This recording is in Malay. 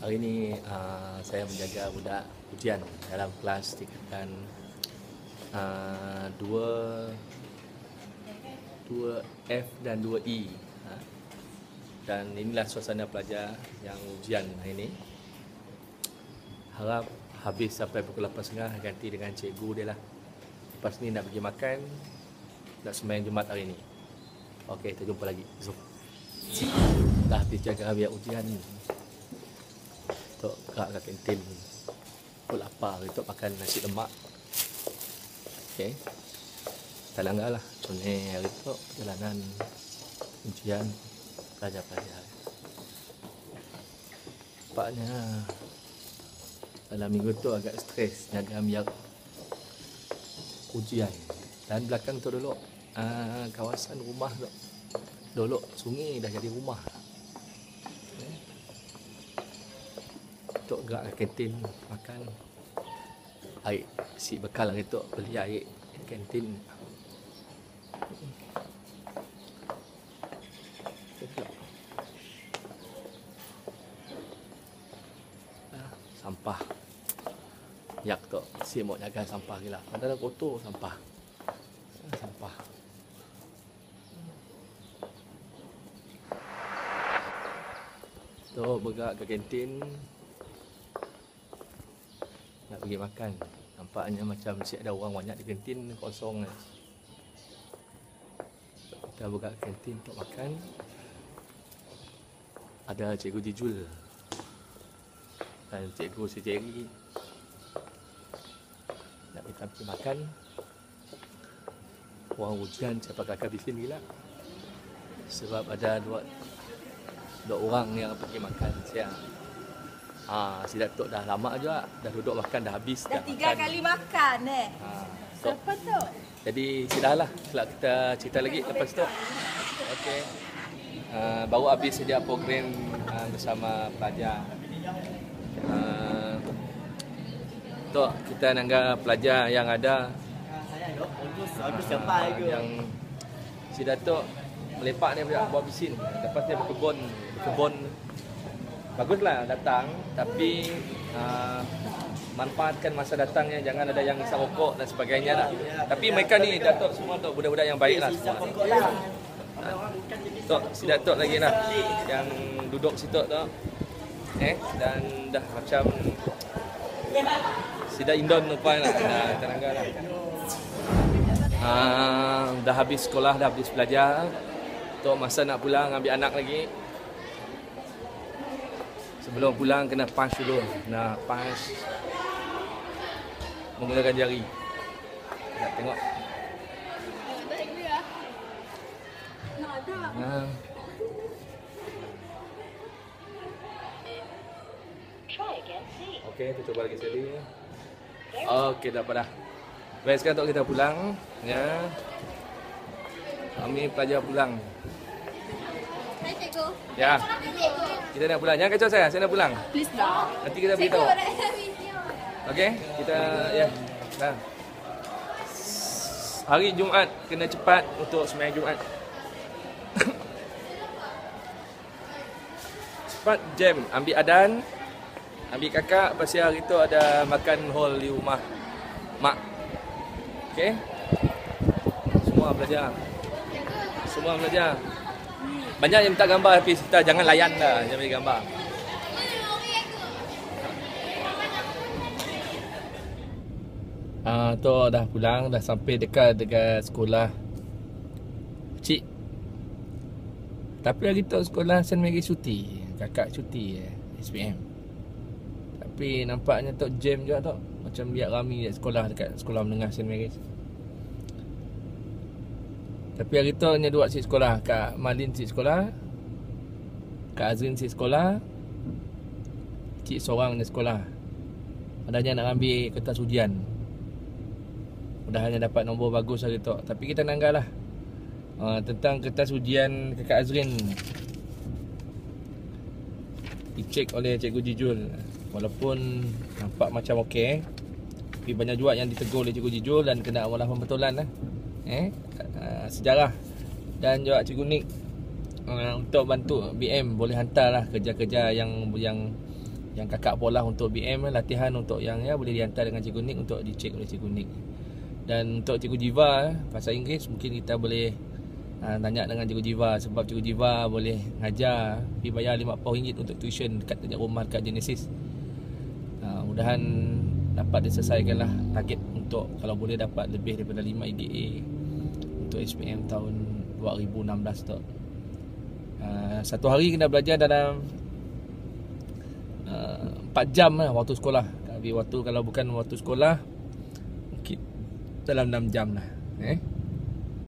Hari ini saya menjaga budak ujian dalam kelas tingkatan 2F dan 2E. Dan inilah suasana pelajar yang ujian hari ini. Harap habis sampai pukul 8.30 ganti dengan cikgu dia lah. Lepas ni nak pergi makan, nak sembahyang Jumaat hari ini. Okey, kita jumpa lagi. Zoom. Dah habis jaga biar ujian ni. Tok gerak ke kantin. Pukul lapar, Tok makan nasi lemak. Okey. Tak langgar lah. Ni hari Tok perjalanan ujian pelajar-pelajar. Nampaknya dalam minggu tu agak stres jaga biar ujian. Dan belakang tu dulu kawasan rumah tu. Dulu sungai dah jadi rumah. Tok gerak ke kantin makan air, si bekal hari tu beli air kantin. Sampah. Yak tu si mau jaga sampah gila. Padahal kotor sampah. Sampah. Tu bergerak ke kantin nak pergi makan. Nampaknya macam mesti ada orang banyak di kantin kosong. Kita bergerak ke kantin untuk makan. Ada cikgu Jijul dan cikgu si Jerry nak kita pergi makan. Orang ujian siapa kakak di sini lah. Sebab ada dua orang yang pergi makan siang. Si Datuk dah lama juga, dah duduk makan, dah habis. Dah 3 kali makan Siapa tu? Jadi sudahlah, kelak kita cerita lagi lepas tu. Okey. Baru habis sedia program bersama pelajar. Tok kita nangga pelajar yang ada yang si Datuk melepak ni buat bisin. Lepas dia berkebun. Baguslah datang, tapi manfaatkan masa datangnya, jangan ada yang isap rokok dan sebagainya lah. Tapi mereka ni Datuk semua Tok budak-budak yang baik lah semua. Tok si Datuk lagi lah yang duduk situ Tok. Dan dah macam sida Indon lupa lah. Dah terangga lah. Dah habis sekolah, dah habis belajar. Tok masa nak pulang ambil anak lagi. Sebelum pulang kena punch dulu. Nak punch menggunakan jari. Nak tengok. Okey, kita cuba lagi sekali. Okey, dah pada. Baik, sekarang Tok kita pulang. Ya. Kami pelajar pulang. Hai cikgu. Ya. Kita nak pulang. Jangan kacau saya nak pulang. Please dah. Nanti kita beritahu. Okey, kita ya. Dah. Hari Jumaat kena cepat untuk sembahyang Jumaat. Cepat jam, ambil adan, ambil kakak, pasal hari tu ada makan hall di rumah mak. Okey? Semua belajar. Semua belajar. Banyak yang minta gambar tapi kita jangan layan dah, jangan bagi gambar. Tu dah pulang, dah sampai dekat sekolah Cik. Tapi hari tu sekolah St. Mary cuti. Kakak cuti SPM. Tapi nampaknya tu jam juga tu. Macam biar ramai sekolah dekat sekolah menengah St. Mary. Tapi hari tu hanya dua si sekolah. Kak Malin si sekolah, Kak Azrin si sekolah, Cik seorang di sekolah. Adanya nak ambil kertas ujian. Mudah-mudahan dapat nombor bagus hari tu. Tapi kita nanggalah tentang kertas ujian Kak Azrin dicek oleh Cikgu Jijul. Walaupun nampak macam okey, tapi banyak juga yang ditegur oleh Cikgu Jijul dan kena amalan pembetulan lah. Sejarah dan juga Cikgu Nik untuk bantu BM boleh hantarlah kerja-kerja yang Yang kakak pola untuk BM, latihan untuk yang ya boleh dihantar dengan Cikgu Nick untuk dicek oleh Cikgu Nick. Dan untuk Cikgu Jiva bahasa Inggeris, mungkin kita boleh tanya dengan Cikgu Jiva, sebab Cikgu Jiva boleh ngajar, pergi bayar RM50 untuk tuition dekat rumah dekat Genesis. Mudahan dapat diselesaikanlah target untuk kalau boleh dapat lebih daripada 5 EDA untuk SPM tahun 2016 tu. Satu hari kena belajar dalam 4 jam lah waktu sekolah. Tapi waktu kalau bukan waktu sekolah mungkin dalam 6 jam lah.